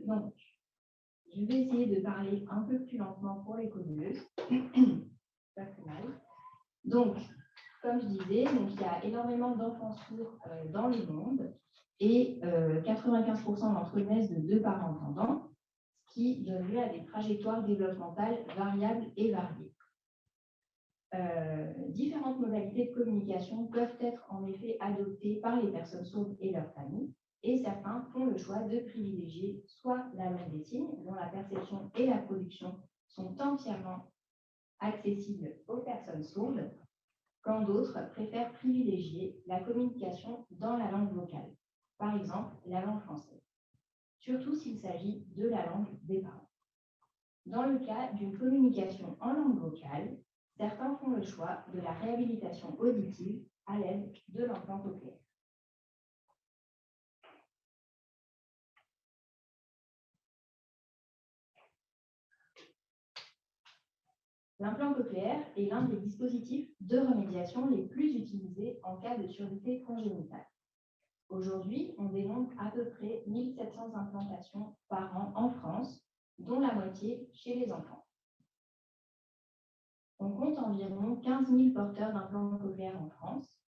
Donc, je vais essayer de parler un peu plus lentement pour les conneuses. Pas très mal. Donc, comme je disais, il y a énormément d'enfants sourds dans le monde et 95% d'entre eux naissent de 2 parents entendants, ce qui donne lieu à des trajectoires développementales variables et variées. Différentes modalités de communication peuvent être en effet adoptées par les personnes sourdes et leurs familles, et certains font le choix de privilégier soit la langue des signes, dont la perception et la production sont entièrement accessibles aux personnes sourdes, quand d'autres préfèrent privilégier la communication dans la langue vocale, par exemple la langue française, surtout s'il s'agit de la langue des parents. Dans le cas d'une communication en langue vocale, certains font le choix de la réhabilitation auditive à l'aide de l'implant cochléaire. L'implant cochléaire est l'un des dispositifs de remédiation les plus utilisés en cas de surdité congénitale. Aujourd'hui, on dénombre à peu près 1700 implantations par an en France, dont la moitié chez les enfants. On compte environ 15 000 porteurs d'implants cochléaires en France,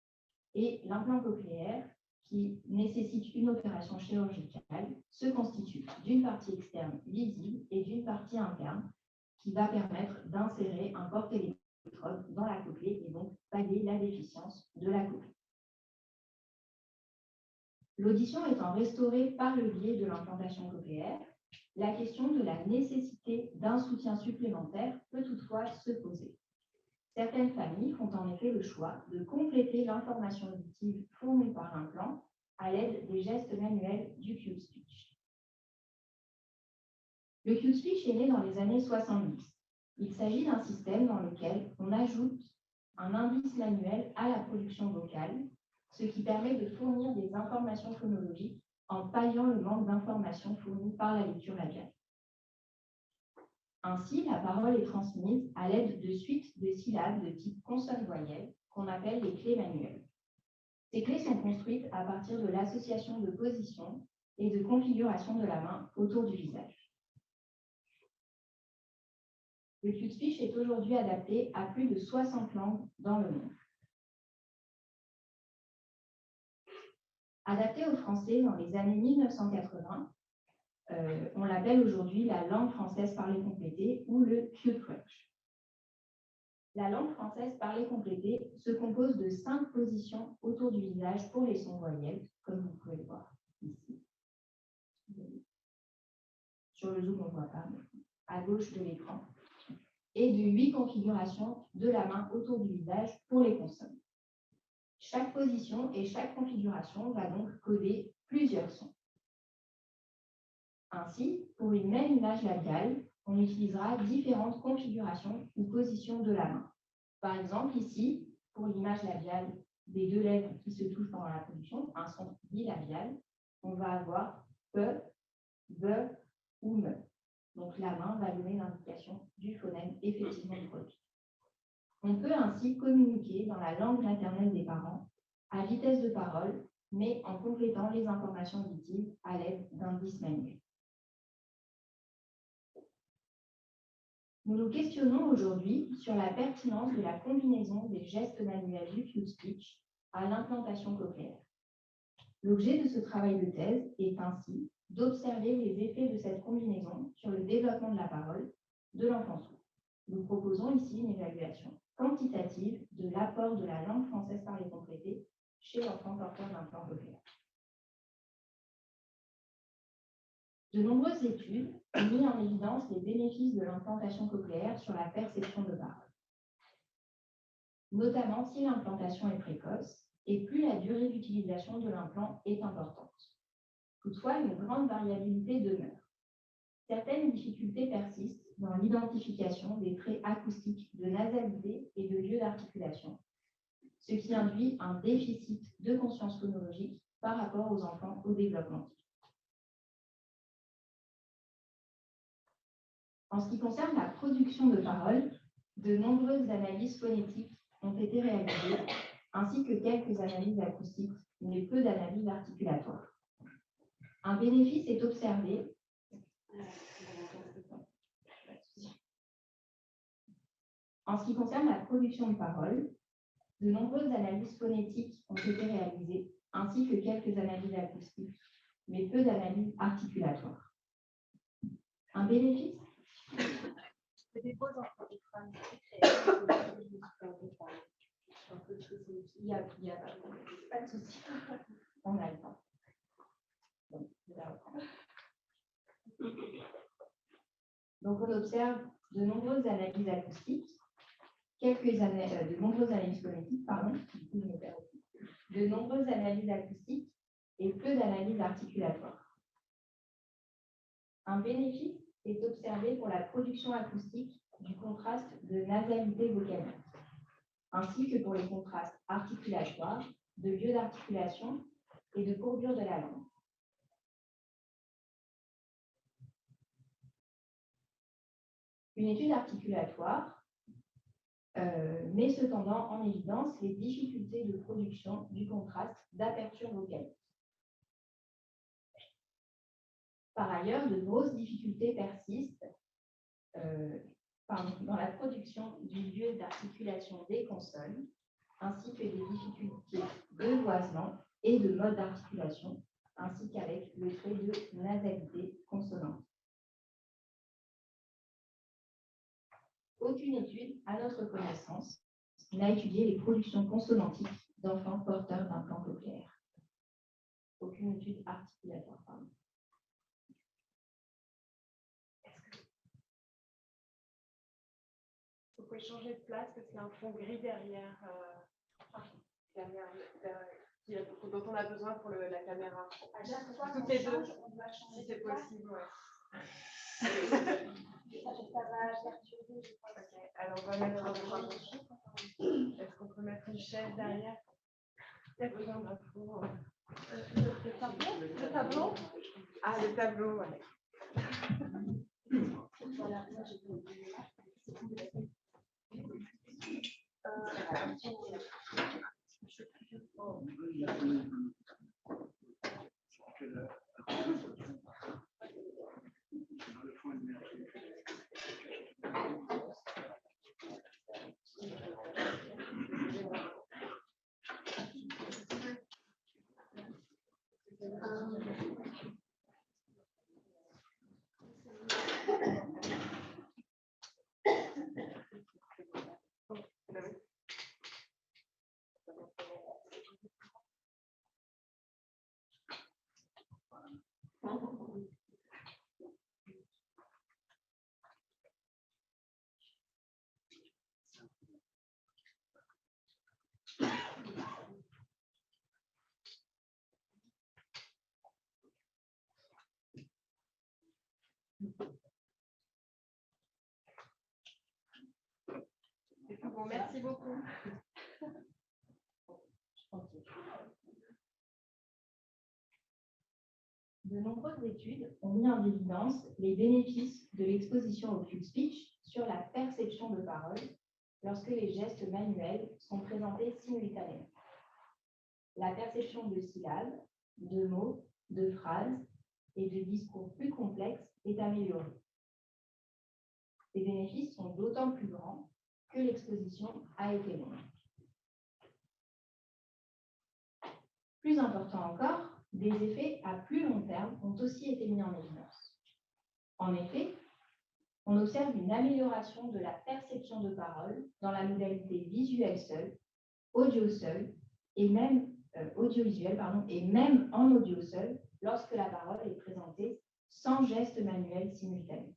et l'implant cochléaire, qui nécessite une opération chirurgicale, se constitue d'une partie externe visible et d'une partie interne, qui va permettre d'insérer un porte-électrode dans la cochlée et donc pallier la déficience de la cochlée. L'audition étant restaurée par le biais de l'implantation cochléaire, la question de la nécessité d'un soutien supplémentaire peut toutefois se poser. Certaines familles font en effet le choix de compléter l'information auditive fournie par l'implant à l'aide des gestes manuels du Cube Speech. Le Cube Speech est né dans les années 70. Il s'agit d'un système dans lequel on ajoute un indice manuel à la production vocale, ce qui permet de fournir des informations phonologiques en palliant le manque d'informations fournies par la lecture labiale. Ainsi, la parole est transmise à l'aide de suites de syllabes de type consonne-voyelle qu'on appelle les clés manuelles. Ces clés sont construites à partir de l'association de position et de configuration de la main autour du visage. Le Cube Speech est aujourd'hui adapté à plus de 60 langues dans le monde. Adapté au français dans les années 1980, on l'appelle aujourd'hui la langue française parlée complétée ou le Cube French. La langue française parlée complétée se compose de 5 positions autour du visage pour les sons voyelles, comme vous pouvez le voir ici. Sur le zoom, on ne voit pas, mais à gauche de l'écran. Et de 8 configurations de la main autour du visage pour les consonnes. Chaque position et chaque configuration va donc coder plusieurs sons. Ainsi, pour une même image labiale, on utilisera différentes configurations ou positions de la main. Par exemple, ici, pour l'image labiale des 2 lèvres qui se touchent pendant la production, un son bilabial, on va avoir pe, be ou me. Donc la main va donner l'indication du phonème effectivement produit. On peut ainsi communiquer dans la langue maternelle des parents à vitesse de parole, mais en complétant les informations auditives à l'aide d'indices manuels. Nous nous questionnons aujourd'hui sur la pertinence de la combinaison des gestes manuels du Cube Speech à l'implantation cochléaire. L'objet de ce travail de thèse est ainsi d'observer les effets de cette combinaison sur le développement de la parole de l'enfant sourd. Nous proposons ici une évaluation quantitative de l'apport de la langue française parlée complétée chez l'enfant porteur d'implant cochléaire. De nombreuses études ont mis en évidence les bénéfices de l'implantation cochléaire sur la perception de parole, notamment si l'implantation est précoce et plus la durée d'utilisation de l'implant est importante. Toutefois, une grande variabilité demeure. Certaines difficultés persistent dans l'identification des traits acoustiques de nasalité et de lieu d'articulation, ce qui induit un déficit de conscience phonologique par rapport aux enfants au développement. En ce qui concerne la production de parole, de nombreuses analyses phonétiques ont été réalisées, ainsi que quelques analyses acoustiques, mais peu d'analyses articulatoires. Un bénéfice est observé En ce qui concerne la production de parole, de nombreuses analyses phonétiques ont été réalisées, ainsi que quelques analyses acoustiques, mais peu d'analyses articulatoires. Un bénéfice? Des pauses entre les phrases. Il y a pas de souci. On a le temps. Donc, on observe de nombreuses analyses acoustiques, de nombreuses analyses phonétiques, de nombreuses analyses acoustiques et peu d'analyses articulatoires. Un bénéfice est observé pour la production acoustique du contraste de nasalité vocalique, ainsi que pour les contrastes articulatoires, de lieu d'articulation et de courbure de la langue. Une étude articulatoire met cependant en évidence les difficultés de production du contraste d'aperture vocale. Par ailleurs, de grosses difficultés persistent dans la production du lieu d'articulation des consonnes, ainsi que des difficultés de voisement et de mode d'articulation, ainsi qu'avec le trait de nasalité consonante. Aucune étude, à notre connaissance, n'a étudié les productions consonantiques d'enfants porteurs d'implants cochléaires. Aucune étude articulatoire, pardon. Vous pouvez changer de place parce qu'il y a un fond gris derrière, dont on a besoin pour la caméra. Toutes les deux, si c'est possible. Ouais. Ça va perturber, je crois. Okay. Alors, on va mettre un point. Est-ce qu'on peut mettre une chaise derrière? Peut-être besoin d'un fond. Le tableau? Ah, le tableau, ouais. Voilà, moi j'ai C'est tout bon, merci beaucoup. De nombreuses études ont mis en évidence les bénéfices de l'exposition au cue speech sur la perception de parole lorsque les gestes manuels sont présentés simultanément. La perception de syllabes, de mots, de phrases et de discours plus complexes est améliorée. Ces bénéfices sont d'autant plus grands que l'exposition a été longue. Plus important encore, des effets à plus long terme ont aussi été mis en évidence. En effet, on observe une amélioration de la perception de parole dans la modalité visuelle seule, audio seul et même audiovisuel, et même en audio seul lorsque la parole est présentée sans geste manuel simultané.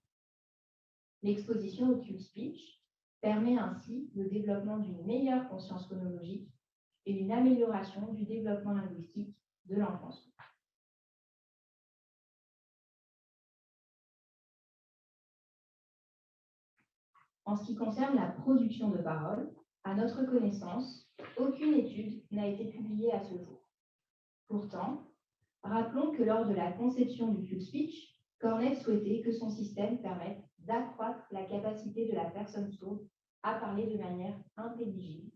L'exposition au cue speech permet ainsi le développement d'une meilleure conscience phonologique et une amélioration du développement linguistique de l'enfance. En ce qui concerne la production de parole, à notre connaissance, aucune étude n'a été publiée à ce jour. Pourtant, rappelons que lors de la conception du cue speech, Cornell souhaitait que son système permette d'accroître la capacité de la personne sourde à parler de manière intelligible,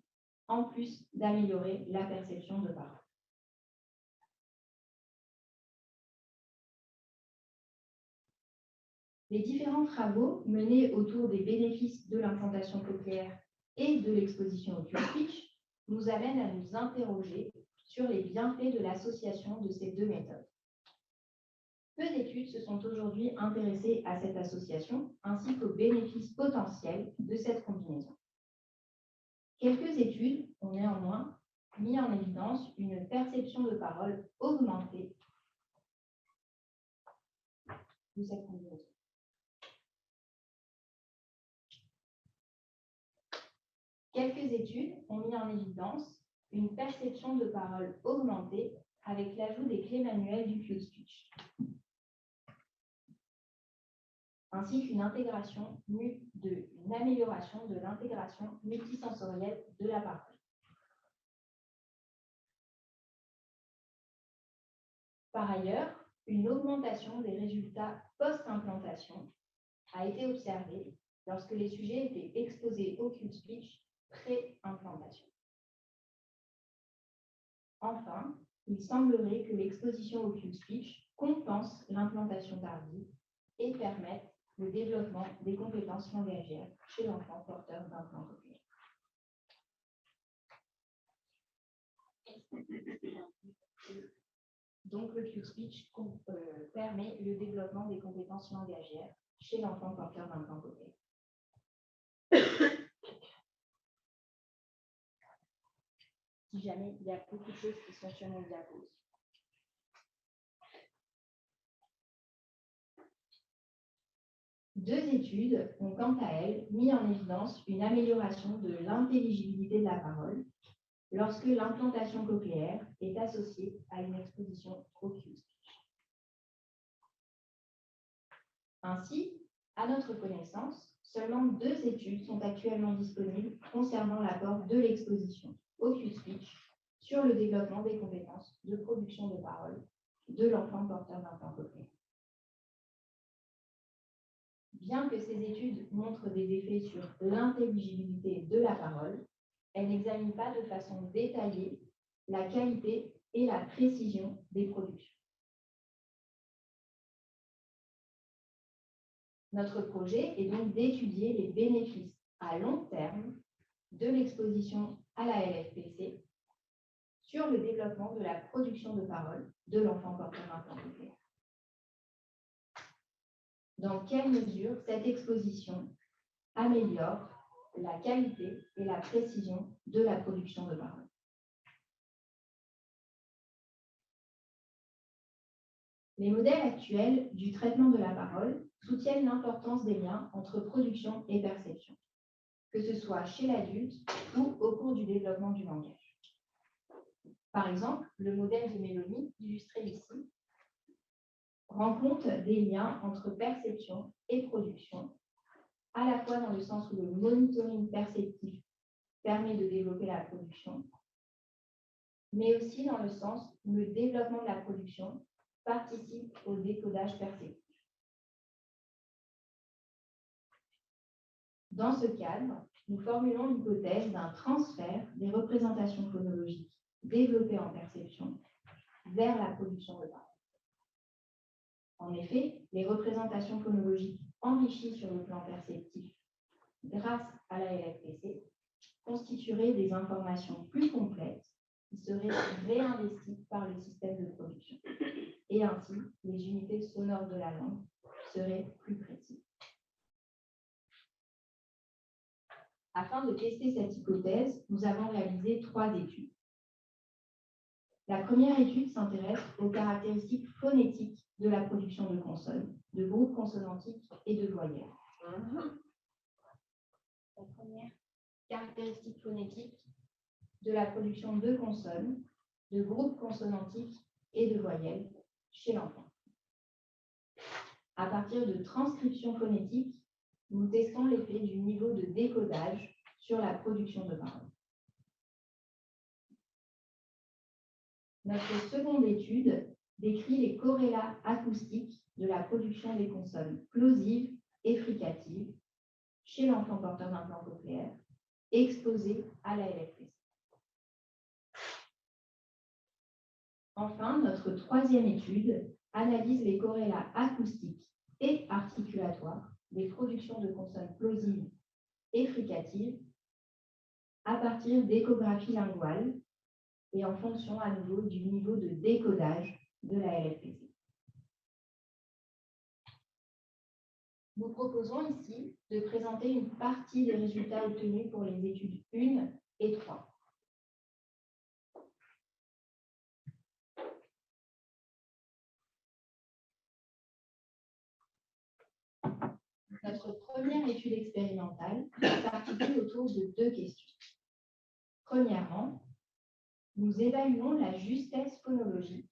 en plus d'améliorer la perception de parole. Les différents travaux menés autour des bénéfices de l'implantation cochléaire et de l'exposition au Q-Speech nous amènent à nous interroger sur les bienfaits de l'association de ces deux méthodes. Peu d'études se sont aujourd'hui intéressées à cette association ainsi qu'aux bénéfices potentiels de cette combinaison. Quelques études ont néanmoins mis en évidence une perception de parole augmentée de cette combinaison. Quelques études ont mis en évidence une perception de parole augmentée avec l'ajout des clés manuelles du Q-Speech, ainsi qu'une amélioration de l'intégration multisensorielle de la parole. Par ailleurs, une augmentation des résultats post-implantation a été observée lorsque les sujets étaient exposés au Q-Speech pré-implantation. Enfin, il semblerait que l'exposition au Q-Speech compense l'implantation tardive et permette le développement des compétences langagières chez l'enfant porteur d'implant cochléaire. Donc, le Q-Speech permet le développement des compétences langagières chez l'enfant porteur d'implant cochléaire. Si jamais il y a beaucoup de choses qui sont sur mon diapo. Deux études ont quant à elles mis en évidence une amélioration de l'intelligibilité de la parole lorsque l'implantation cochléaire est associée à une exposition au Q-Speech. Ainsi, à notre connaissance, seulement deux études sont actuellement disponibles concernant l'apport de l'exposition au Q-Speech sur le développement des compétences de production de parole de l'enfant porteur d'implant cochléaire. Bien que ces études montrent des effets sur l'intelligibilité de la parole, elles n'examinent pas de façon détaillée la qualité et la précision des productions. Notre projet est donc d'étudier les bénéfices à long terme de l'exposition à la LFPC sur le développement de la production de parole de l'enfant porteur d'implant cochléaire. Dans quelle mesure cette exposition améliore la qualité et la précision de la production de parole. Les modèles actuels du traitement de la parole soutiennent l'importance des liens entre production et perception, que ce soit chez l'adulte ou au cours du développement du langage. Par exemple, le modèle de Mélanie, illustré ici, rend compte des liens entre perception et production, à la fois dans le sens où le monitoring perceptif permet de développer la production, mais aussi dans le sens où le développement de la production participe au décodage perceptif. Dans ce cadre, nous formulons l'hypothèse d'un transfert des représentations phonologiques développées en perception vers la production de parole. En effet, les représentations phonologiques enrichies sur le plan perceptif grâce à la LFPC constitueraient des informations plus complètes qui seraient réinvesties par le système de production. Et ainsi, les unités sonores de la langue seraient plus précises. Afin de tester cette hypothèse, nous avons réalisé 3 études. La première étude s'intéresse aux caractéristiques phonétiques de la production de consonnes, de groupes consonantiques et de voyelles. La première caractéristique phonétique de la production de consonnes, de groupes consonantiques et de voyelles chez l'enfant. À partir de transcription phonétique, nous testons l'effet du niveau de décodage sur la production de parole. Notre seconde étude décrit les corrélats acoustiques de la production des consonnes plosives et fricatives chez l'enfant porteur d'implant cochléaire exposé à la LFPC. Enfin, notre troisième étude analyse les corrélats acoustiques et articulatoire des productions de consonnes plosives et fricatives à partir d'échographies linguales et en fonction à nouveau du niveau de décodage de la LFPC. Nous proposons ici de présenter une partie des résultats obtenus pour les études 1 et 3. Notre première étude expérimentale s'articule autour de 2 questions. Premièrement, nous évaluons la justesse phonologique,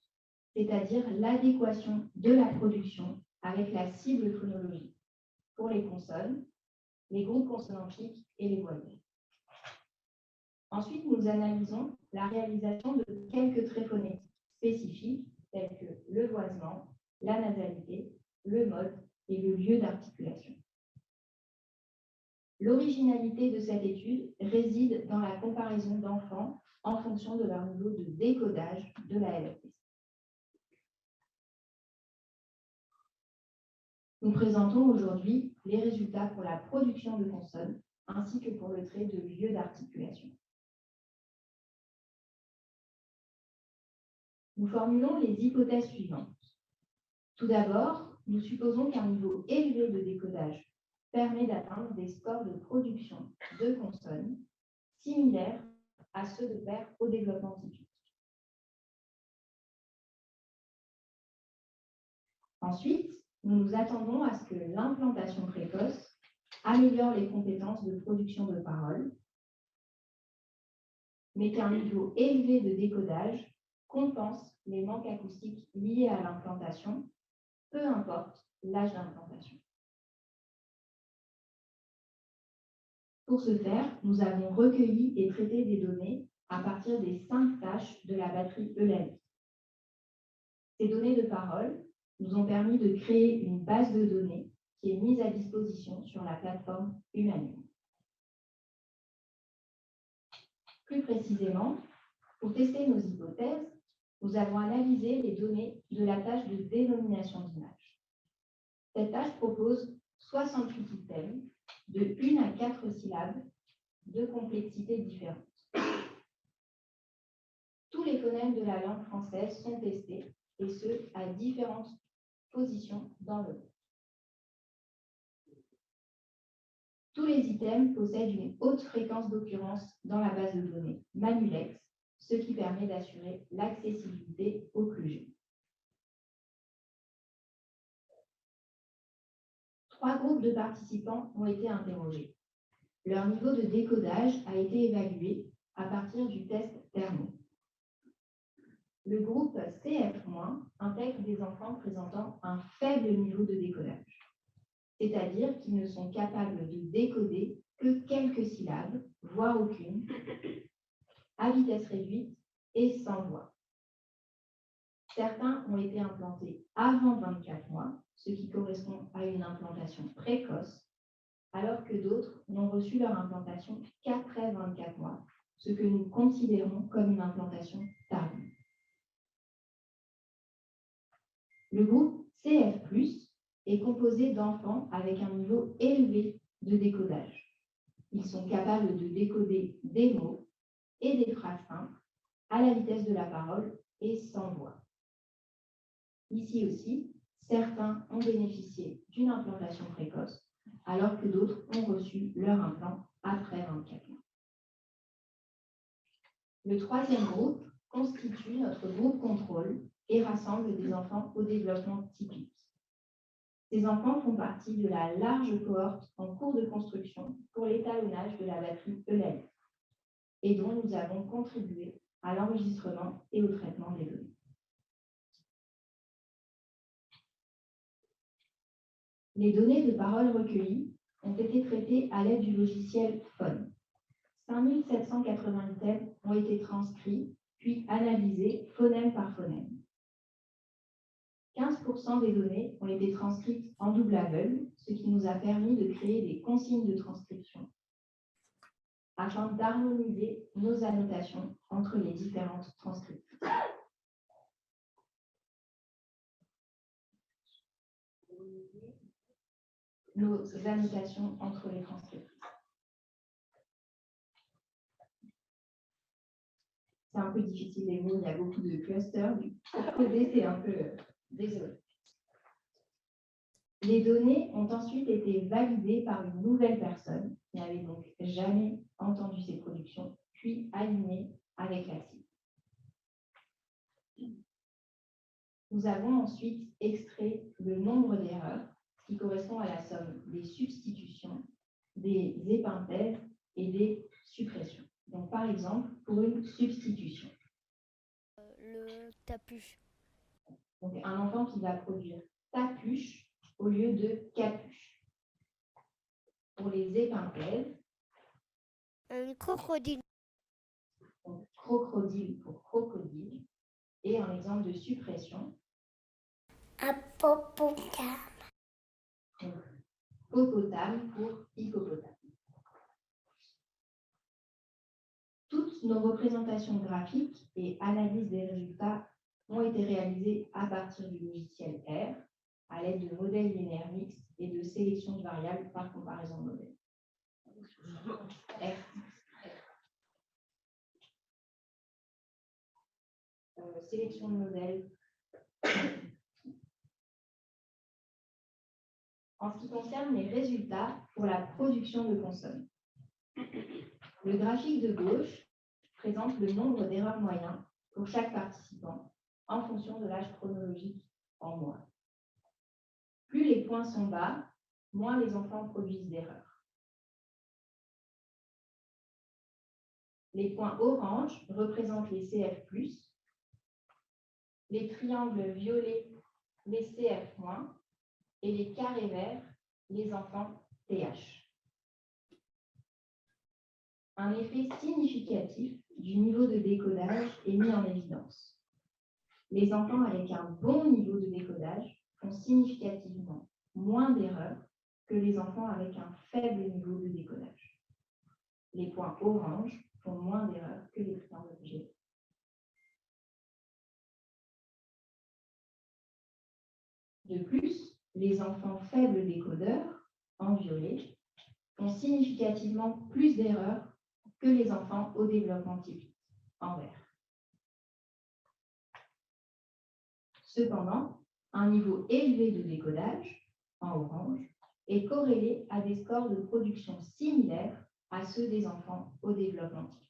c'est-à-dire l'adéquation de la production avec la cible phonologique pour les consonnes, les groupes consonantiques et les voyelles. Ensuite, nous analysons la réalisation de quelques traits phonétiques spécifiques tels que le voisement, la nasalité, le mode et le lieu d'articulation. L'originalité de cette étude réside dans la comparaison d'enfants en fonction de leur niveau de décodage de la LFPC. Nous présentons aujourd'hui les résultats pour la production de consonnes ainsi que pour le trait de lieu d'articulation. Nous formulons les hypothèses suivantes. Tout d'abord, nous supposons qu'un niveau élevé de décodage permet d'atteindre des scores de production de consonnes similaires à ceux de pairs au développement typique. Ensuite, nous nous attendons à ce que l'implantation précoce améliore les compétences de production de parole, mais qu'un niveau élevé de décodage compense les manques acoustiques liés à l'implantation, peu importe l'âge d'implantation. Pour ce faire, nous avons recueilli et traité des données à partir des 5 tâches de la batterie ELALI. Ces données de parole nous ont permis de créer une base de données qui est mise à disposition sur la plateforme Humanium. Plus précisément, pour tester nos hypothèses, nous avons analysé les données de la tâche de dénomination d'image. Cette tâche propose 68 items de 1 à 4 syllabes de complexité différente. Tous les phonèmes de la langue française sont testés, et ce, à différentes positions dans le mot. Tous les items possèdent une haute fréquence d'occurrence dans la base de données Manulex, ce qui permet d'assurer l'accessibilité aux plus jeunes. 3 groupes de participants ont été interrogés. Leur niveau de décodage a été évalué à partir du test Thermo. Le groupe CF- intègre des enfants présentant un faible niveau de décodage, c'est-à-dire qu'ils ne sont capables de décoder que quelques syllabes, voire aucune, à vitesse réduite et sans voix. Certains ont été implantés avant 24 mois, ce qui correspond à une implantation précoce, alors que d'autres n'ont reçu leur implantation qu'après 24 mois, ce que nous considérons comme une implantation tardive. Le groupe CF+, est composé d'enfants avec un niveau élevé de décodage. Ils sont capables de décoder des mots et des phrases simples à la vitesse de la parole et sans voix. Ici aussi, certains ont bénéficié d'une implantation précoce, alors que d'autres ont reçu leur implant après 24 mois. Le troisième groupe constitue notre groupe contrôle et rassemble des enfants au développement typique. Ces enfants font partie de la large cohorte en cours de construction pour l'étalonnage de la batterie ELALI et dont nous avons contribué à l'enregistrement et au traitement des données. Les données de parole recueillies ont été traitées à l'aide du logiciel Phone. 5780 items ont été transcrits, puis analysés phonème par phonème. 15% des données ont été transcrites en double aveugle, ce qui nous a permis de créer des consignes de transcription afin d'harmoniser nos annotations entre les différentes transcriptions. nos annotations entre les transcriptrices. C'est un peu difficile, les mots, il y a beaucoup de clusters. Pour coder, c'est un peu désolé. Les données ont ensuite été validées par une nouvelle personne qui n'avait donc jamais entendu ces productions, puis alignées avec la cible. Nous avons ensuite extrait le nombre d'erreurs, qui correspond à la somme des substitutions, des épinthèses et des suppressions. Donc, par exemple, pour une substitution. Le tapuche. Donc, un enfant qui va produire tapuche au lieu de capuche. Pour les épinthèses. Un crocodile. Donc, crocodile pour crocodile. Et un exemple de suppression. Hippopotame. Donc, hippopotame pour hippopotame. Toutes nos représentations graphiques et analyses des résultats ont été réalisées à partir du logiciel R, à l'aide de modèles linéaires mixtes et de sélection de variables par comparaison de modèles. R. Sélection de modèles. En ce qui concerne les résultats pour la production de consonnes, le graphique de gauche présente le nombre d'erreurs moyennes pour chaque participant en fonction de l'âge chronologique en mois. Plus les points sont bas, moins les enfants produisent d'erreurs. Les points orange représentent les CF+, les triangles violets, les CF-, et les carrés verts, les enfants TH. Un effet significatif du niveau de décodage est mis en évidence. Les enfants avec un bon niveau de décodage font significativement moins d'erreurs que les enfants avec un faible niveau de décodage. Les points orange font moins d'erreurs que les triangles violets. De plus, les enfants faibles décodeurs, en violet, font significativement plus d'erreurs que les enfants au développement typique, en vert. Cependant, un niveau élevé de décodage, en orange, est corrélé à des scores de production similaires à ceux des enfants au développement typique.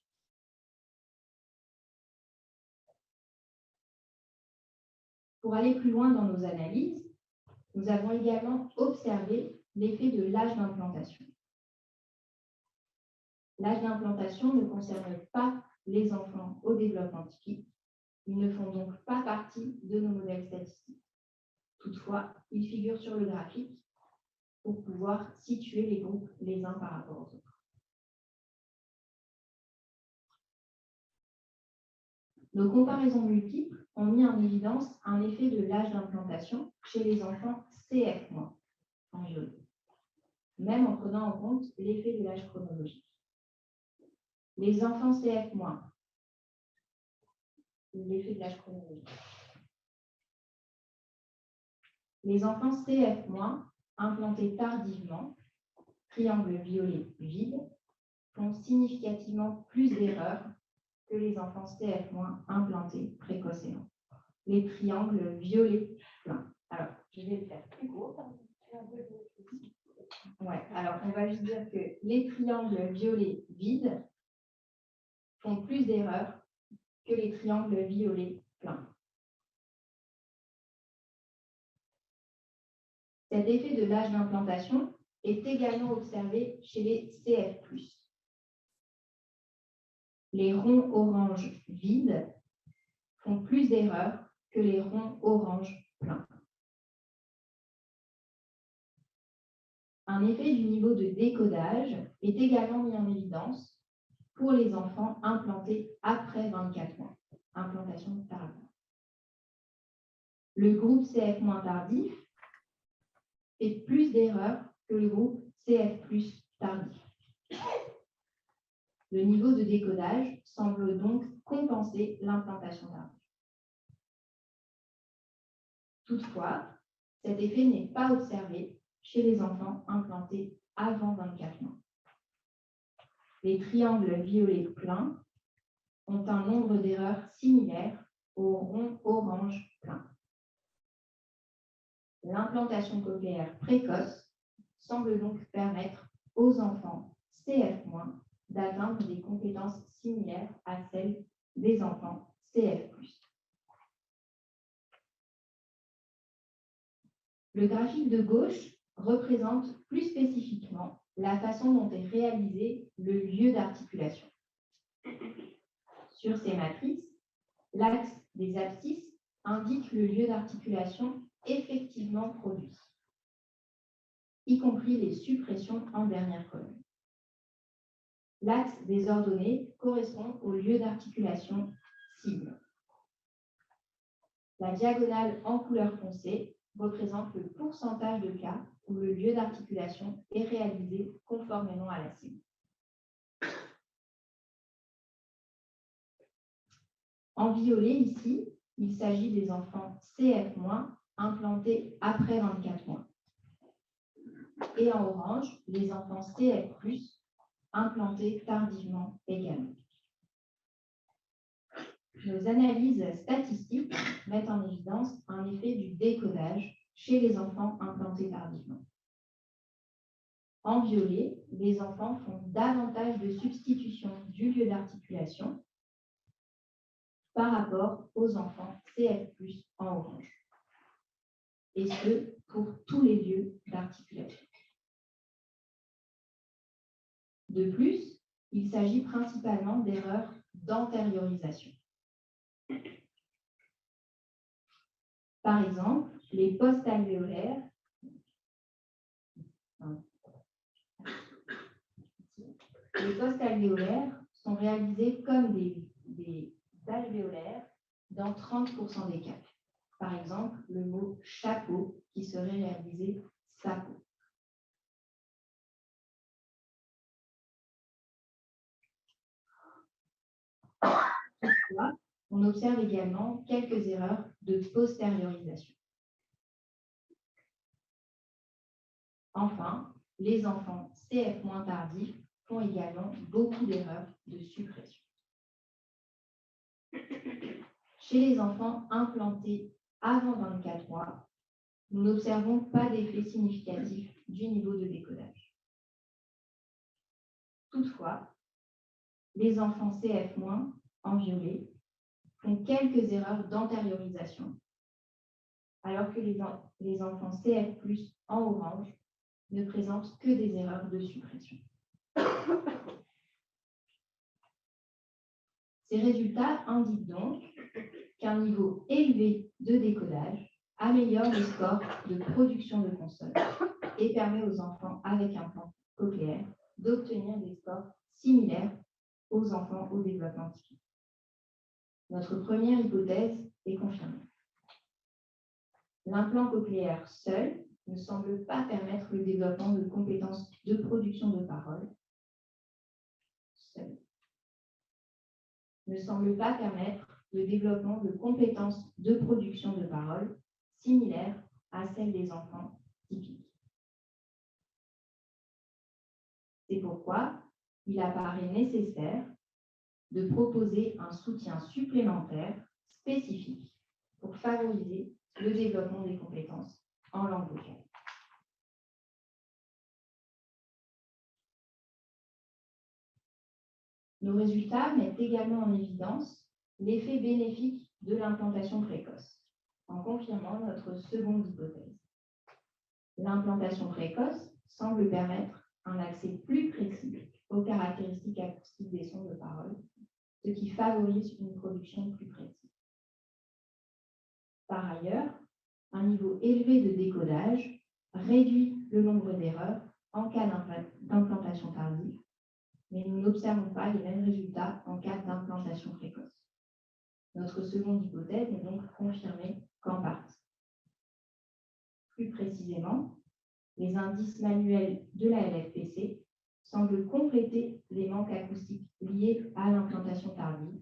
Pour aller plus loin dans nos analyses, nous avons également observé l'effet de l'âge d'implantation. L'âge d'implantation ne concerne pas les enfants au développement typique. Ils ne font donc pas partie de nos modèles statistiques. Toutefois, ils figurent sur le graphique pour pouvoir situer les groupes les uns par rapport aux autres. Nos comparaisons multiples ont mis en évidence un effet de l'âge d'implantation chez les enfants CF- en violet, même en prenant en compte l'effet de l'âge chronologique. Les enfants CF-, l'effet de l'âge chronologique. Les enfants CF-, implantés tardivement, triangle violet vide, font significativement plus d'erreurs que les enfants CF- implantés précocement. Les triangles violets pleins. Alors, je vais le faire plus court. Ouais, alors on va juste dire que les triangles violets vides font plus d'erreurs que les triangles violets pleins. Cet effet de l'âge d'implantation est également observé chez les CF+. Les ronds orange vides font plus d'erreurs que les ronds orange pleins. Un effet du niveau de décodage est également mis en évidence pour les enfants implantés après 24 mois, implantation tardive. Le groupe CF- tardif fait plus d'erreurs que le groupe CF+ tardif. Le niveau de décodage semble donc compenser l'implantation tardive. Toutefois, cet effet n'est pas observé chez les enfants implantés avant 24 mois. Les triangles violets pleins ont un nombre d'erreurs similaire au rond orange plein. L'implantation cochléaire précoce semble donc permettre aux enfants CF- d'atteindre des compétences similaires à celles des enfants CF+. Le graphique de gauche représente plus spécifiquement la façon dont est réalisé le lieu d'articulation. Sur ces matrices, l'axe des abscisses indique le lieu d'articulation effectivement produit, y compris les suppressions en dernière colonne. L'axe des ordonnées correspond au lieu d'articulation cible. La diagonale en couleur foncée représente le pourcentage de cas où le lieu d'articulation est réalisé conformément à la cible. En violet, ici, il s'agit des enfants CF- implantés après 24 mois. Et en orange, les enfants CF+, implantés tardivement également. Nos analyses statistiques mettent en évidence un effet du décodage chez les enfants implantés tardivement. En violet, les enfants font davantage de substitution du lieu d'articulation par rapport aux enfants CF+, en orange. Et ce, pour tous les lieux d'articulation. De plus, il s'agit principalement d'erreurs d'antériorisation. Par exemple, les post-alvéolaires sont réalisés comme des alvéolaires dans 30% des cas. Par exemple, le mot chapeau qui serait réalisé sapeau. Toutefois, on observe également quelques erreurs de postériorisation. Enfin, les enfants CF- tardifs font également beaucoup d'erreurs de suppression. Chez les enfants implantés avant 24 mois, nous n'observons pas d'effet significatif du niveau de décodage. Toutefois, les enfants CF- en violet font quelques erreurs d'antériorisation, alors que les enfants CF+ en orange ne présentent que des erreurs de suppression. Ces résultats indiquent donc qu'un niveau élevé de décodage améliore les scores de production de consonnes et permet aux enfants avec un plan cochléaire d'obtenir des scores similaires aux enfants au développement typique. Notre première hypothèse est confirmée. L'implant cochléaire seul ne semble pas permettre le développement de compétences de production de parole. Seul. Ne semble pas permettre le développement de compétences de production de parole similaires à celles des enfants typiques. C'est pourquoi il apparaît nécessaire de proposer un soutien supplémentaire spécifique pour favoriser le développement des compétences en langue vocale. Nos résultats mettent également en évidence l'effet bénéfique de l'implantation précoce, en confirmant notre seconde hypothèse. L'implantation précoce semble permettre un accès plus précis aux caractéristiques acoustiques des sons de parole, ce qui favorise une production plus précise. Par ailleurs, un niveau élevé de décodage réduit le nombre d'erreurs en cas d'implantation tardive, mais nous n'observons pas les mêmes résultats en cas d'implantation précoce. Notre seconde hypothèse est donc confirmée qu'en partie. Plus précisément, les indices manuels de la LFPC semblent compléter les manques acoustiques liés à l'implantation tardive,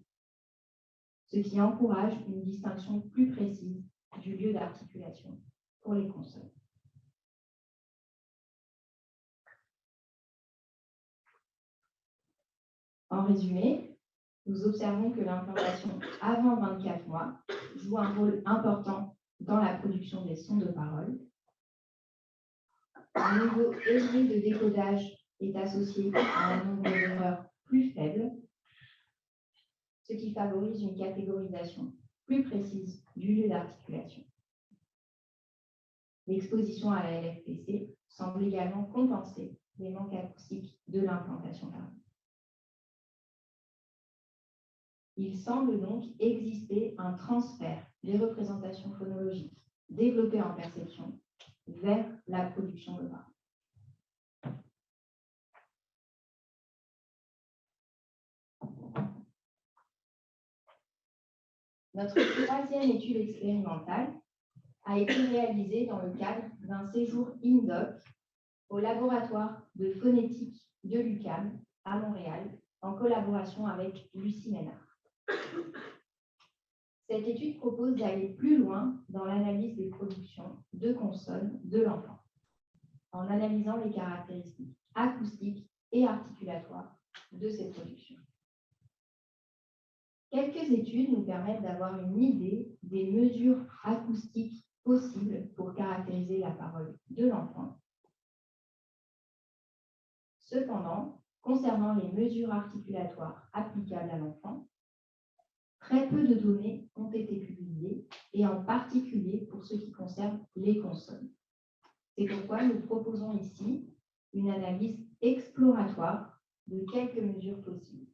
ce qui encourage une distinction plus précise du lieu d'articulation pour les consonnes. En résumé, nous observons que l'implantation avant 24 mois joue un rôle important dans la production des sons de parole. Un niveau élevé de décodage est associé à un nombre d'erreurs plus faible, ce qui favorise une catégorisation plus précise du lieu d'articulation. L'exposition à la LFPC semble également compenser les manques acoustiques de l'implantation tardive. Il semble donc exister un transfert des représentations phonologiques développées en perception vers la production de parole. Notre troisième étude expérimentale a été réalisée dans le cadre d'un séjour INDOC au laboratoire de phonétique de l'UQAM à Montréal, en collaboration avec Lucie Ménard. Cette étude propose d'aller plus loin dans l'analyse des productions de consonnes de l'enfant, en analysant les caractéristiques acoustiques et articulatoires de ces productions. Quelques études nous permettent d'avoir une idée des mesures acoustiques possibles pour caractériser la parole de l'enfant. Cependant, concernant les mesures articulatoires applicables à l'enfant, très peu de données ont été publiées, et en particulier pour ce qui concerne les consonnes. C'est pourquoi nous proposons ici une analyse exploratoire de quelques mesures possibles.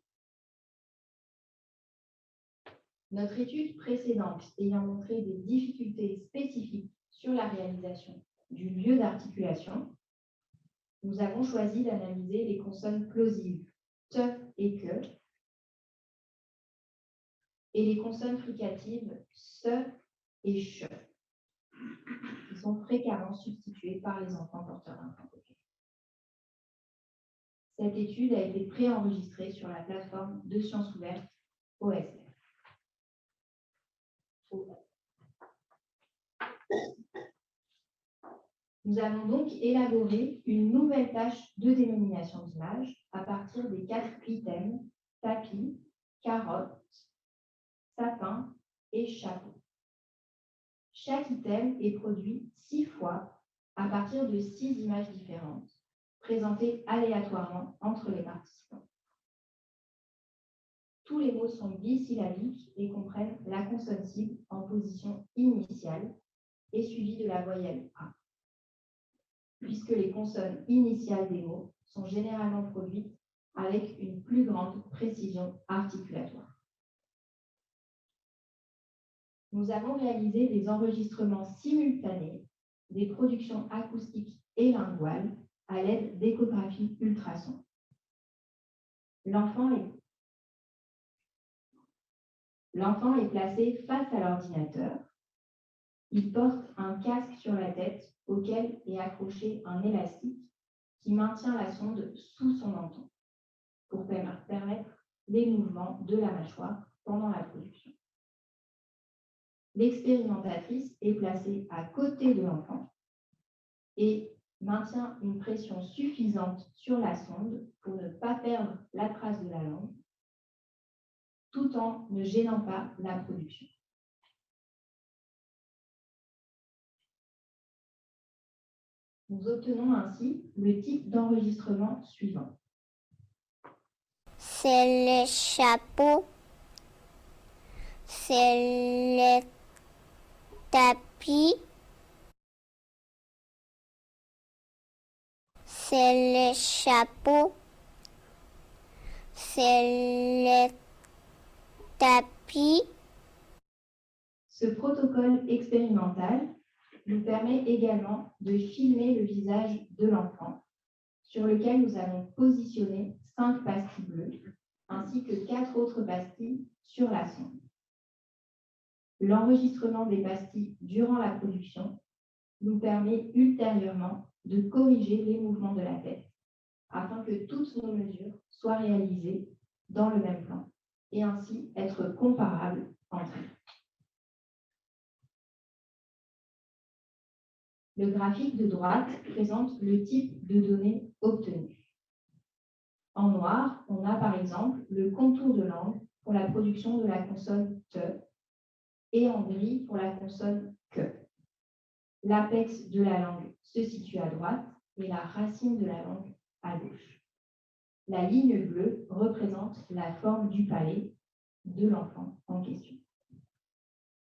Notre étude précédente ayant montré des difficultés spécifiques sur la réalisation du lieu d'articulation, nous avons choisi d'analyser les consonnes plosives te et que, et les consonnes fricatives se et che, qui sont fréquemment substituées par les enfants porteurs d'un point coquet. Cette étude a été préenregistrée sur la plateforme de sciences ouvertes OSF. Nous avons donc élaboré une nouvelle tâche de dénomination d'images à partir des 4 items tapis, carotte, sapin et chapeau. Chaque item est produit 6 fois à partir de 6 images différentes, présentées aléatoirement entre les participants. Tous les mots sont bisyllabiques et comprennent la consonne cible en position initiale et suivie de la voyelle A, puisque les consonnes initiales des mots sont généralement produites avec une plus grande précision articulatoire. Nous avons réalisé des enregistrements simultanés des productions acoustiques et linguales à l'aide d'échographie ultrasons. L'enfant est placé face à l'ordinateur. Il porte un casque sur la tête auquel est accroché un élastique qui maintient la sonde sous son menton pour permettre les mouvements de la mâchoire pendant la production. L'expérimentatrice est placée à côté de l'enfant et maintient une pression suffisante sur la sonde pour ne pas perdre la trace de la langue, tout en ne gênant pas la production. Nous obtenons ainsi le type d'enregistrement suivant. C'est le chapeau, c'est le tapis, c'est le chapeau, c'est le tapis. Ce protocole expérimental nous permet également de filmer le visage de l'enfant, sur lequel nous avons positionné 5 pastilles bleues, ainsi que 4 autres pastilles sur la sonde. L'enregistrement des pastilles durant la production nous permet ultérieurement de corriger les mouvements de la tête, afin que toutes nos mesures soient réalisées dans le même plan, et ainsi être comparables entre elles. Le graphique de droite présente le type de données obtenues. En noir, on a par exemple le contour de langue pour la production de la consonne T et en gris pour la consonne Q. L'apex de la langue se situe à droite et la racine de la langue à gauche. La ligne bleue représente la forme du palais de l'enfant en question.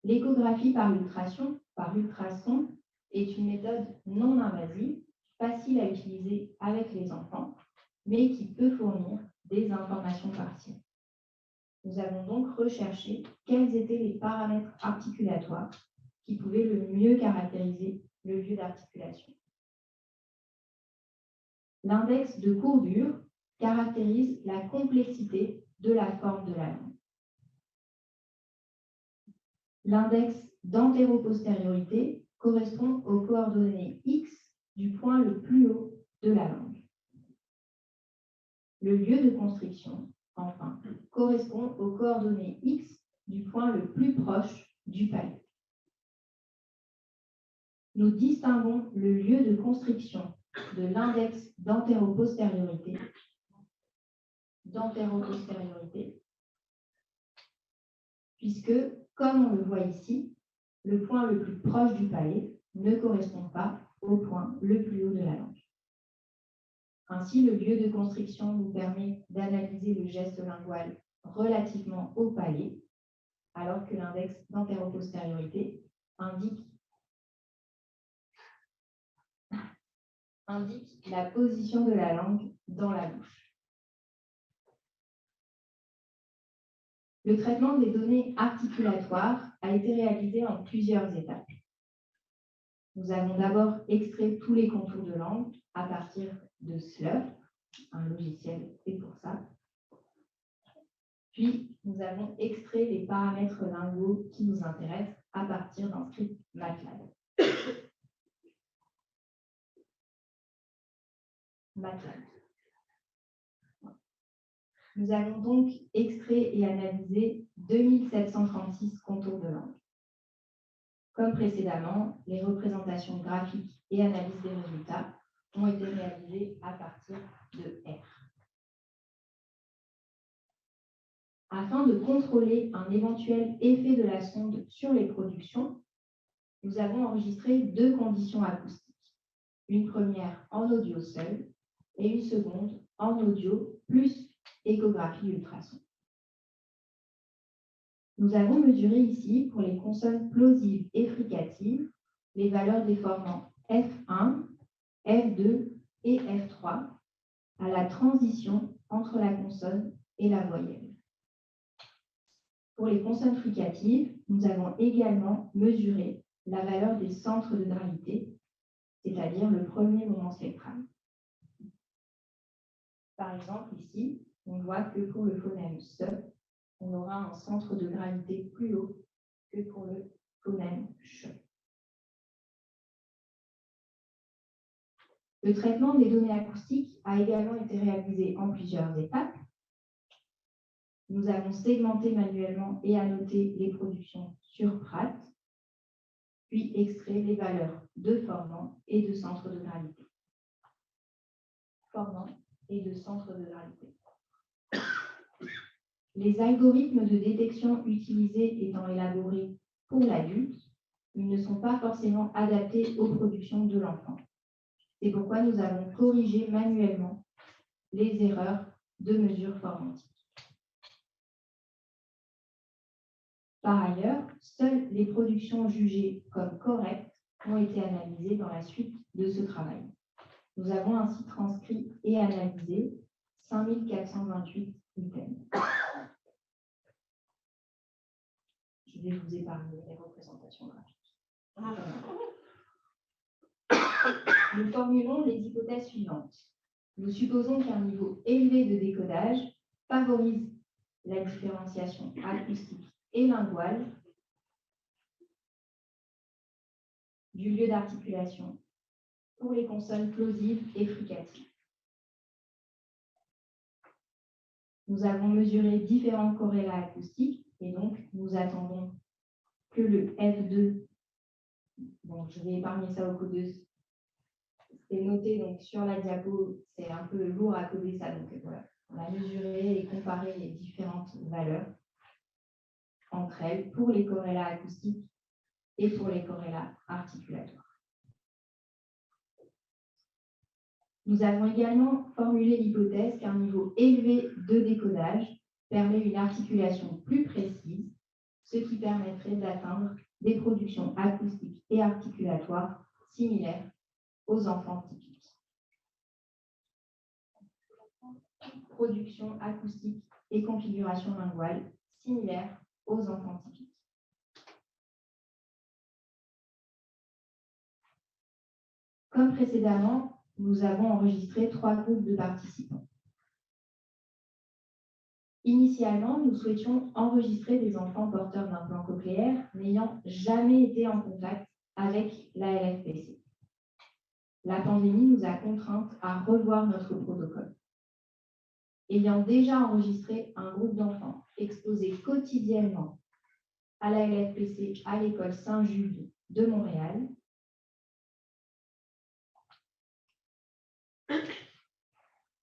L'échographie par ultrason, est une méthode non invasive, facile à utiliser avec les enfants, mais qui peut fournir des informations partielles. Nous avons donc recherché quels étaient les paramètres articulatoires qui pouvaient le mieux caractériser le lieu d'articulation. L'index de courbure caractérise la complexité de la forme de la langue. L'index d'antéropostériorité correspond aux coordonnées X du point le plus haut de la langue. Le lieu de constriction, enfin, correspond aux coordonnées X du point le plus proche du palais. Nous distinguons le lieu de constriction de l'index d'antéropostériorité, puisque, comme on le voit ici, le point le plus proche du palais ne correspond pas au point le plus haut de la langue. Ainsi, le lieu de constriction nous permet d'analyser le geste lingual relativement au palais, alors que l'index d'antéropostériorité indique la position de la langue dans la bouche. Le traitement des données articulatoires a été réalisé en plusieurs étapes. Nous avons d'abord extrait tous les contours de langue à partir de Slurp, un logiciel fait pour ça. Puis, nous avons extrait les paramètres linguaux qui nous intéressent à partir d'un script MATLAB. Nous avons donc extrait et analysé 2736 contours de langue. Comme précédemment, les représentations graphiques et analyses des résultats ont été réalisées à partir de R. Afin de contrôler un éventuel effet de la sonde sur les productions, nous avons enregistré deux conditions acoustiques. Une première en audio seul et une seconde en audio plus échographie ultrason. Nous avons mesuré ici, pour les consonnes plosives et fricatives, les valeurs des formants F1, F2 et F3 à la transition entre la consonne et la voyelle. Pour les consonnes fricatives, nous avons également mesuré la valeur des centres de gravité, c'est-à-dire le premier moment spectral. Par exemple, ici, on voit que pour le phonème SE, on aura un centre de gravité plus haut que pour le phonème CH. Le traitement des données acoustiques a également été réalisé en plusieurs étapes. Nous avons segmenté manuellement et annoté les productions sur Pratt, puis extrait les valeurs de formant et de centre de gravité. Les algorithmes de détection utilisés étant élaborés pour l'adulte, ils ne sont pas forcément adaptés aux productions de l'enfant. C'est pourquoi nous avons corrigé manuellement les erreurs de mesure formantique. Par ailleurs, seules les productions jugées comme correctes ont été analysées dans la suite de ce travail. Nous avons ainsi transcrit et analysé 5428 items. Je vais vous épargner les représentations graphiques. Nous formulons les hypothèses suivantes. Nous supposons qu'un niveau élevé de décodage favorise la différenciation acoustique et linguale du lieu d'articulation pour les consonnes plosives et fricatives. Nous avons mesuré différents corrélats acoustiques et donc nous attendons que le F2, bon, je vais épargner ça aux codeuses, c'est noté donc sur la diapo, c'est un peu lourd à coder ça. Donc voilà, on a mesuré et comparé les différentes valeurs entre elles pour les corrélats acoustiques et pour les corrélats articulatoires. Nous avons également formulé l'hypothèse qu'un niveau élevé de décodage permet une articulation plus précise, ce qui permettrait d'atteindre des productions acoustiques et articulatoires similaires aux enfants typiques. Production acoustique et configuration linguale similaires aux enfants typiques. Comme précédemment, nous avons enregistré 3 groupes de participants. Initialement, nous souhaitions enregistrer des enfants porteurs d'implants cochléaires n'ayant jamais été en contact avec la LFPC. La pandémie nous a contraintes à revoir notre protocole. Ayant déjà enregistré un groupe d'enfants exposés quotidiennement à la LFPC à l'école Saint-Jude de Montréal,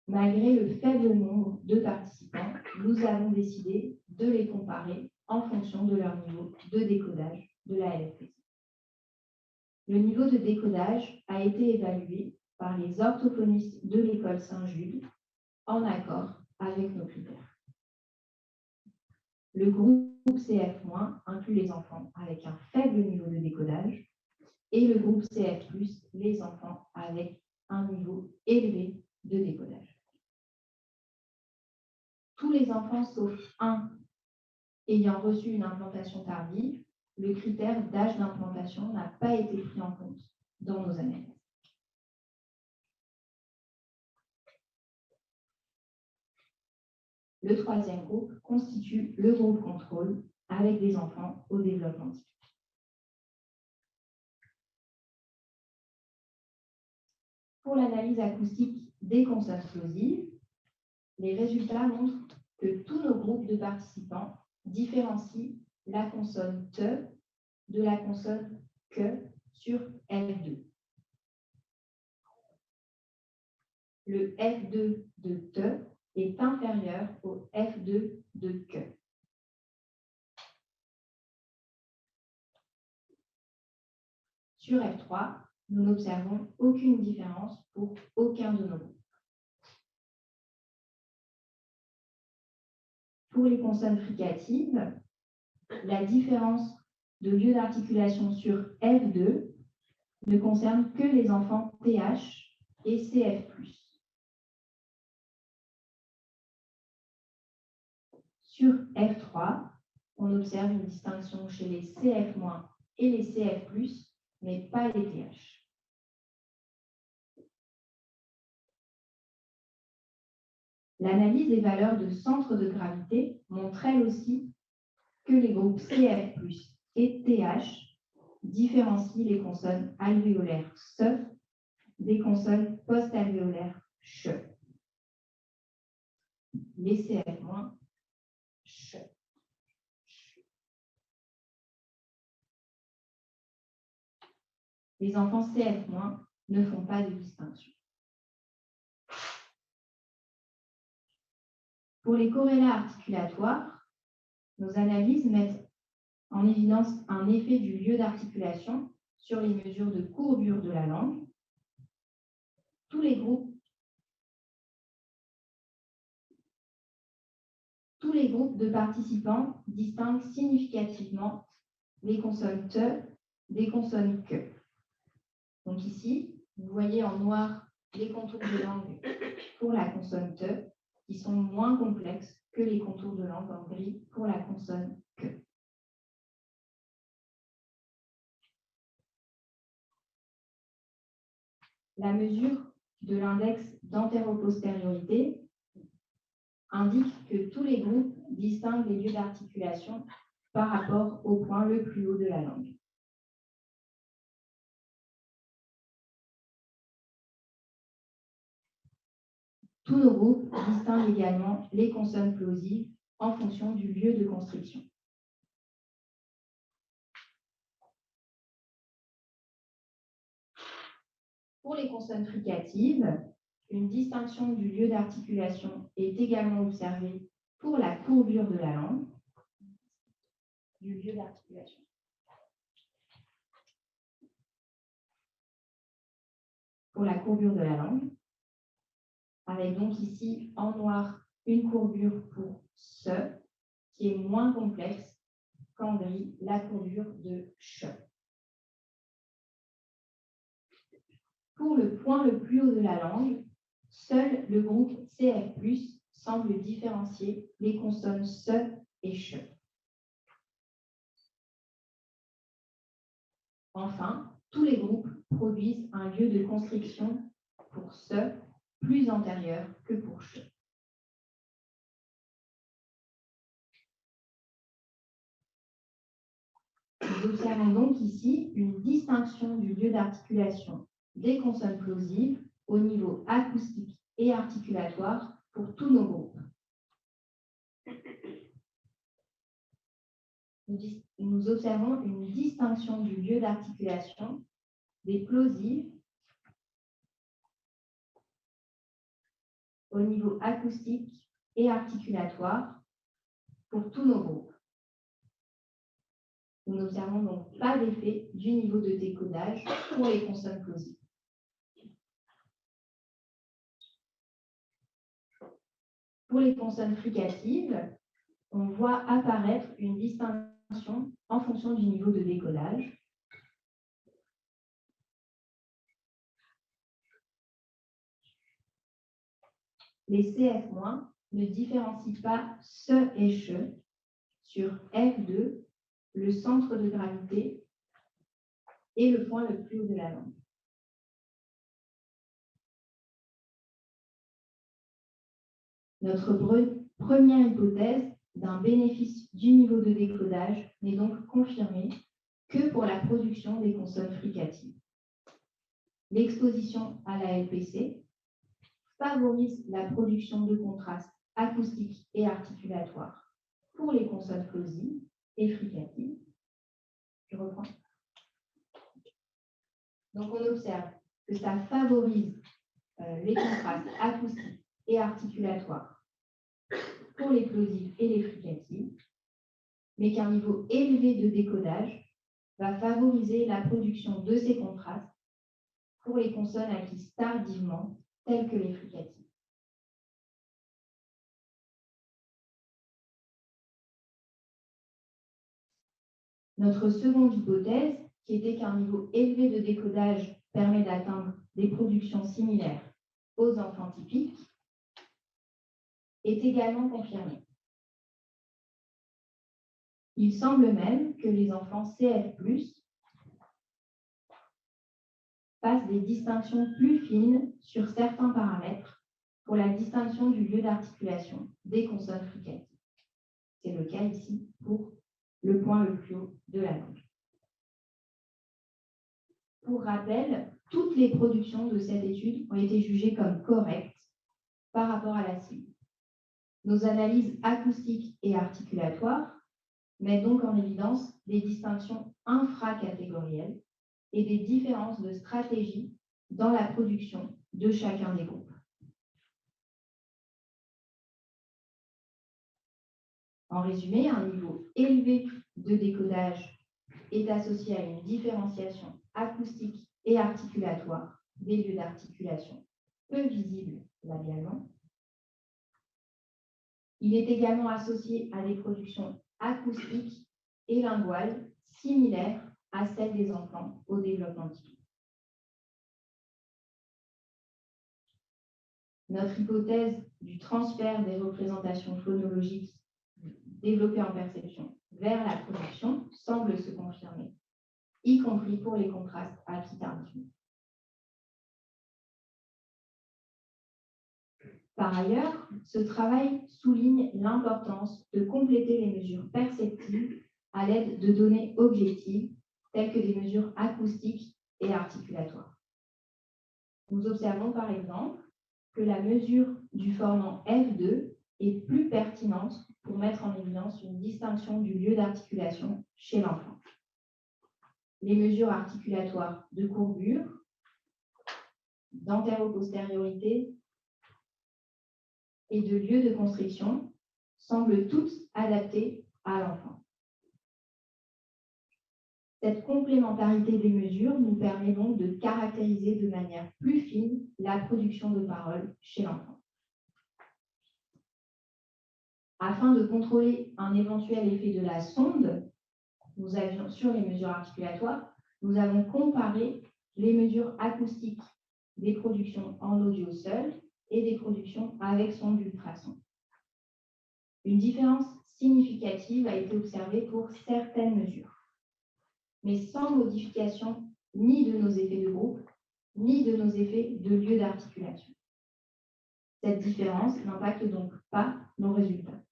malgré le faible nombre de participants, nous avons décidé de les comparer en fonction de leur niveau de décodage de la LFPC. Le niveau de décodage a été évalué par les orthophonistes de l'école Saint-Jude en accord avec nos critères. Le groupe CF- inclut les enfants avec un faible niveau de décodage et le groupe CF+, les enfants avec un niveau élevé de décodage. Tous les enfants sauf un ayant reçu une implantation tardive, le critère d'âge d'implantation n'a pas été pris en compte dans nos analyses. Le troisième groupe constitue le groupe contrôle avec des enfants au développement typique. Pour l'analyse acoustique des consonnes plosives, les résultats montrent que tous nos groupes de participants différencient la consonne T de la consonne Q sur F2. Le F2 de T est inférieur au F2 de Q. Sur F3, nous n'observons aucune différence pour aucun de nos groupes. Pour les consonnes fricatives, la différence de lieu d'articulation sur F2 ne concerne que les enfants TH et CF+. Sur F3, on observe une distinction chez les CF- et les CF+, mais pas les TH. L'analyse des valeurs de centre de gravité montre elle aussi que les groupes CF+ et TH différencient les consonnes alvéolaires SE des consonnes post-alvéolaires CH. Les CF-, CH. Les enfants CF- ne font pas de distinction. Pour les corrélats articulatoires, nos analyses mettent en évidence un effet du lieu d'articulation sur les mesures de courbure de la langue. Tous les groupes de participants distinguent significativement les consonnes T des consonnes Q. Donc ici, vous voyez en noir les contours de langue pour la consonne T qui sont moins complexes que les contours de langue en gris pour la consonne Q. La mesure de l'index d'antéropostériorité indique que tous les groupes distinguent les lieux d'articulation par rapport au point le plus haut de la langue. Tous nos groupes distinguent également les consonnes plosives en fonction du lieu de constriction. Pour les consonnes fricatives, une distinction du lieu d'articulation est également observée pour la courbure de la langue, du lieu d'articulation. Pour la courbure de la langue, avec donc ici en noir une courbure pour ce, qui est moins complexe qu'en gris la courbure de che. Pour le point le plus haut de la langue, seul le groupe CF+, semble différencier les consonnes se et che. Enfin, tous les groupes produisent un lieu de constriction pour se plus antérieur que pour che. Nous observons donc ici une distinction du lieu d'articulation des consonnes plosives au niveau acoustique et articulatoire pour tous nos groupes. Nous observons une distinction du lieu d'articulation des plosives au niveau acoustique et articulatoire pour tous nos groupes. Nous n'observons donc pas d'effet du niveau de décodage pour les consonnes plosives. Pour les consonnes fricatives, on voit apparaître une distinction en fonction du niveau de décodage. Les CF- ne différencient pas ce et che sur F2, le centre de gravité et le point le plus haut de la langue. Notre première hypothèse d'un bénéfice du niveau de décodage n'est donc confirmée que pour la production des consonnes fricatives. L'exposition à la LPC favorise la production de contrastes acoustiques et articulatoires pour les consonnes plosives et fricatives. Je reprends. Donc, on observe que ça favorise les contrastes acoustiques et articulatoires pour les plosives et les fricatives, mais qu'un niveau élevé de décodage va favoriser la production de ces contrastes pour les consonnes acquises tardivement, telles que les fricatives. Notre seconde hypothèse, qui était qu'un niveau élevé de décodage permet d'atteindre des productions similaires aux enfants typiques, est également confirmée. Il semble même que les enfants CF+, fassent des distinctions plus fines sur certains paramètres pour la distinction du lieu d'articulation des consonnes fricatives. C'est le cas ici pour le point le plus haut de la langue. Pour rappel, toutes les productions de cette étude ont été jugées comme correctes par rapport à la cible. Nos analyses acoustiques et articulatoires mettent donc en évidence des distinctions infracatégorielles et des différences de stratégie dans la production de chacun des groupes. En résumé, un niveau élevé de décodage est associé à une différenciation acoustique et articulatoire des lieux d'articulation peu visibles labialement. Il est également associé à des productions acoustiques et linguales similaires à celles des enfants au développement typique. Notre hypothèse du transfert des représentations phonologiques développées en perception vers la production semble se confirmer, y compris pour les contrastes acquis tardivement. Par ailleurs, ce travail souligne l'importance de compléter les mesures perceptives à l'aide de données objectives, telles que des mesures acoustiques et articulatoires. Nous observons par exemple que la mesure du formant F2 est plus pertinente pour mettre en évidence une distinction du lieu d'articulation chez l'enfant. Les mesures articulatoires de courbure d'antéro-postériorité et de lieu de constriction semblent toutes adaptées à l'enfant. Cette complémentarité des mesures nous permet donc de caractériser de manière plus fine la production de parole chez l'enfant. Afin de contrôler un éventuel effet de la sonde, sur les mesures articulatoires, nous avons comparé les mesures acoustiques des productions en audio seul et des productions avec sonde d'ultrason. Une différence significative a été observée pour certaines mesures, mais sans modification ni de nos effets de groupe, ni de nos effets de lieu d'articulation. Cette différence n'impacte donc pas nos résultats.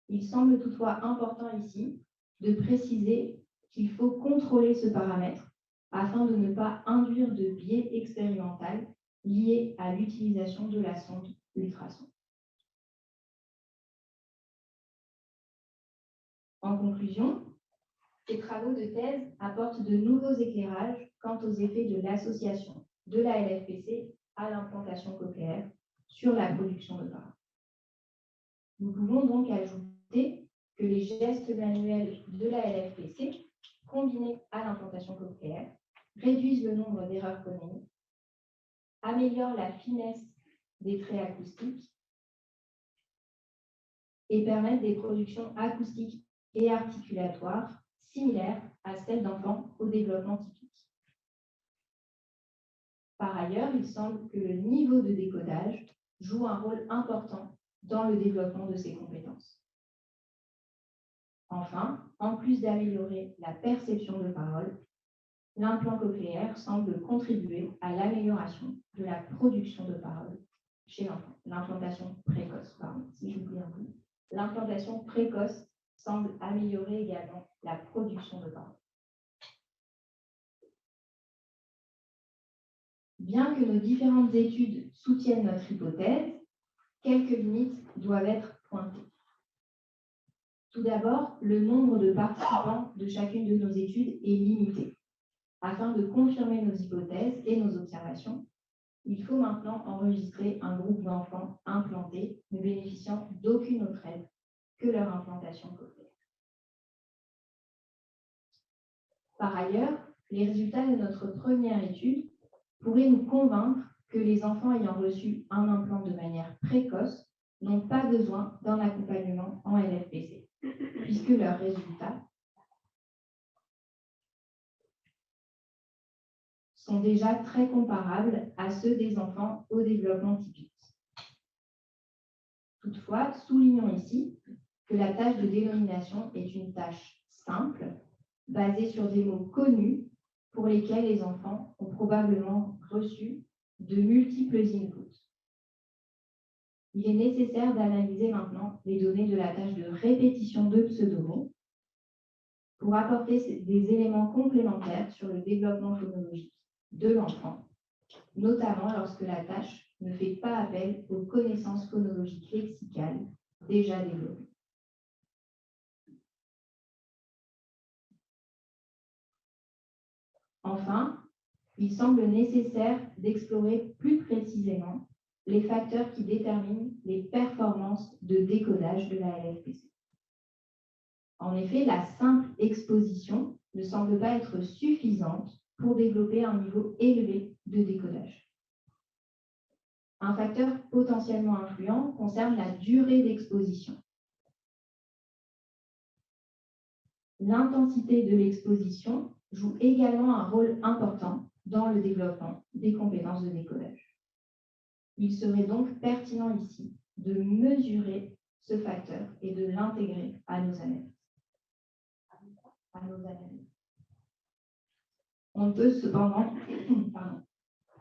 Il semble toutefois important ici de préciser qu'il faut contrôler ce paramètre afin de ne pas induire de biais expérimental lié à l'utilisation de la sonde ultrason. En conclusion, ces travaux de thèse apportent de nouveaux éclairages quant aux effets de l'association de la LFPC à l'implantation cochléaire sur la production de parole. Nous pouvons donc ajouter que les gestes manuels de la LFPC, combinés à l'implantation cochléaire, réduisent le nombre d'erreurs phonèmiques, améliorent la finesse des traits acoustiques et permettent des productions acoustiques et articulatoires similaires à celles d'enfants au développement typique. Par ailleurs, il semble que le niveau de décodage joue un rôle important dans le développement de ces compétences. Enfin, en plus d'améliorer la perception de parole, l'implant cochléaire semble contribuer à l'amélioration de la production de parole chez l'enfant. L'implantation précoce, si j'oublie un peu. L'implantation précoce semble améliorer également la production de parole. Bien que nos différentes études soutiennent notre hypothèse, quelques limites doivent être pointées. Tout d'abord, le nombre de participants de chacune de nos études est limité. Afin de confirmer nos hypothèses et nos observations, il faut maintenant enregistrer un groupe d'enfants implantés ne bénéficiant d'aucune autre aide que leur implantation cochléaire. Par ailleurs, les résultats de notre première étude pourraient nous convaincre que les enfants ayant reçu un implant de manière précoce n'ont pas besoin d'un accompagnement en LFPC, puisque leurs résultats sont déjà très comparables à ceux des enfants au développement typique. Toutefois, soulignons ici que la tâche de dénomination est une tâche simple, basée sur des mots connus pour lesquels les enfants ont probablement reçu de multiples inputs. Il est nécessaire d'analyser maintenant les données de la tâche de répétition de pseudomots pour apporter des éléments complémentaires sur le développement phonologique de l'enfant, notamment lorsque la tâche ne fait pas appel aux connaissances phonologiques lexicales déjà développées. Enfin, il semble nécessaire d'explorer plus précisément les facteurs qui déterminent les performances de décodage de la LFPC. En effet, la simple exposition ne semble pas être suffisante pour développer un niveau élevé de décodage. Un facteur potentiellement influent concerne la durée d'exposition. L'intensité de l'exposition joue également un rôle important dans le développement des compétences de décodage. Il serait donc pertinent ici de mesurer ce facteur et de l'intégrer à nos analyses. On ne peut cependant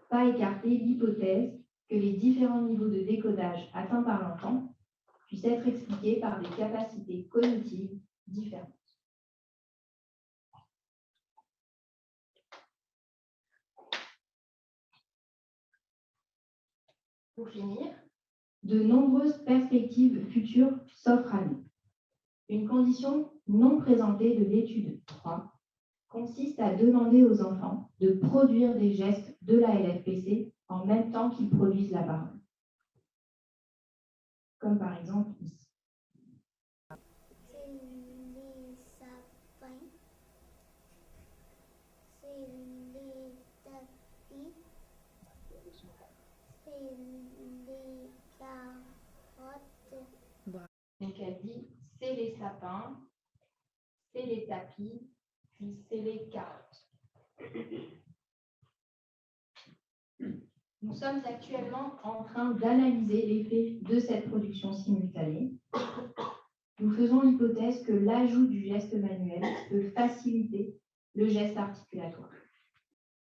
pas écarter l'hypothèse que les différents niveaux de décodage atteints par l'enfant puissent être expliqués par des capacités cognitives différentes. Pour finir, de nombreuses perspectives futures s'offrent à nous. Une condition non présentée de l'étude 3 consiste à demander aux enfants de produire des gestes de la LFPC en même temps qu'ils produisent la parole. Comme par exemple ici. C'est les sapins. C'est les tapis. C'est les carottes. Donc elle dit, c'est les sapins, c'est les tapis, puis c'est les carottes. Nous sommes actuellement en train d'analyser l'effet de cette production simultanée. Nous faisons l'hypothèse que l'ajout du geste manuel peut faciliter le geste articulatoire.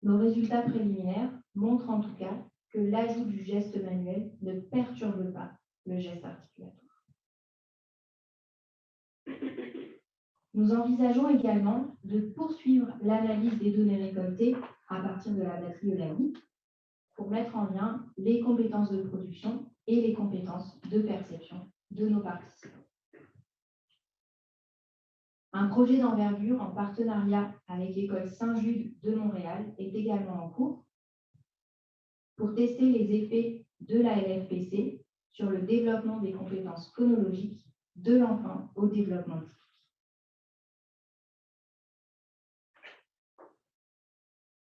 Nos résultats préliminaires montrent en tout cas que l'ajout du geste manuel ne perturbe pas le geste articulatoire. Nous envisageons également de poursuivre l'analyse des données récoltées à partir de la batterie ELANI pour mettre en lien les compétences de production et les compétences de perception de nos participants. Un projet d'envergure en partenariat avec l'école Saint-Jude de Montréal est également en cours pour tester les effets de la LFPC sur le développement des compétences phonologiques de l'enfant au développement typique.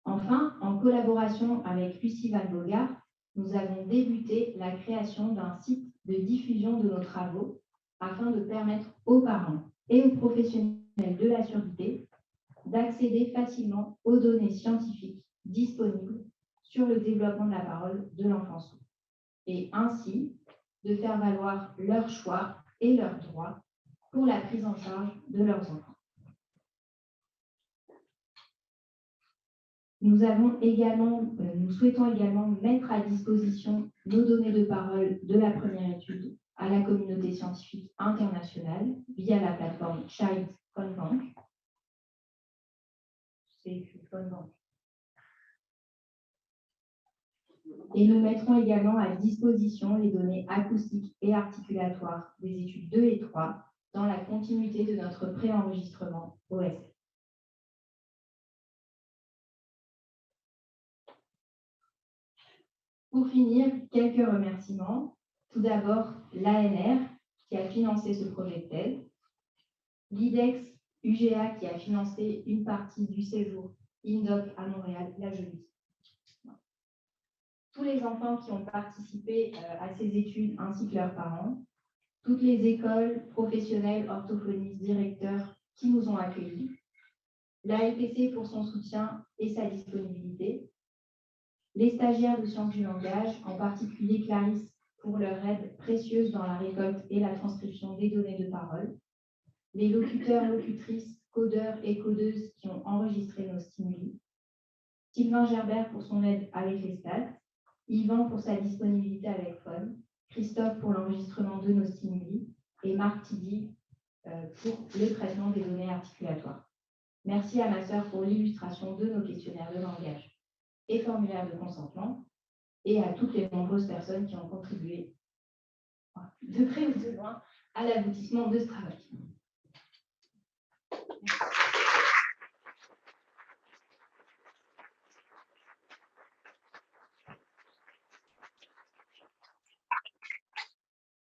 Enfin, en collaboration avec Lucie Van Bogart, nous avons débuté la création d'un site de diffusion de nos travaux afin de permettre aux parents et aux professionnels de la surdité d'accéder facilement aux données scientifiques disponibles sur le développement de la parole de l'enfant sourd et ainsi de faire valoir leurs choix et leurs droits pour la prise en charge de leurs enfants. Nous souhaitons également mettre à disposition nos données de parole de la première étude à la communauté scientifique internationale via la plateforme Child Phone Bank. C'est écrit Phone Bank. Et nous mettrons également à disposition les données acoustiques et articulatoires des études 2 et 3 dans la continuité de notre préenregistrement OSF. Pour finir, quelques remerciements. Tout d'abord, l'ANR qui a financé ce projet de thèse, l'IDEX UGA qui a financé une partie du séjour INDOC à Montréal, la jeudi. Tous les enfants qui ont participé à ces études ainsi que leurs parents, toutes les écoles professionnelles, orthophonistes, directeurs qui nous ont accueillis, l'ALPC pour son soutien et sa disponibilité, les stagiaires de sciences du langage, en particulier Clarisse, pour leur aide précieuse dans la récolte et la transcription des données de parole, les locuteurs, locutrices, codeurs et codeuses qui ont enregistré nos stimuli, Sylvain Gerbert pour son aide avec les stats, Yvan pour sa disponibilité avec Phone, Christophe pour l'enregistrement de nos stimuli et Marc Tidy pour le traitement des données articulatoires. Merci à ma sœur pour l'illustration de nos questionnaires de langage et formulaires de consentement et à toutes les nombreuses personnes qui ont contribué de près ou de loin à l'aboutissement de ce travail. Merci.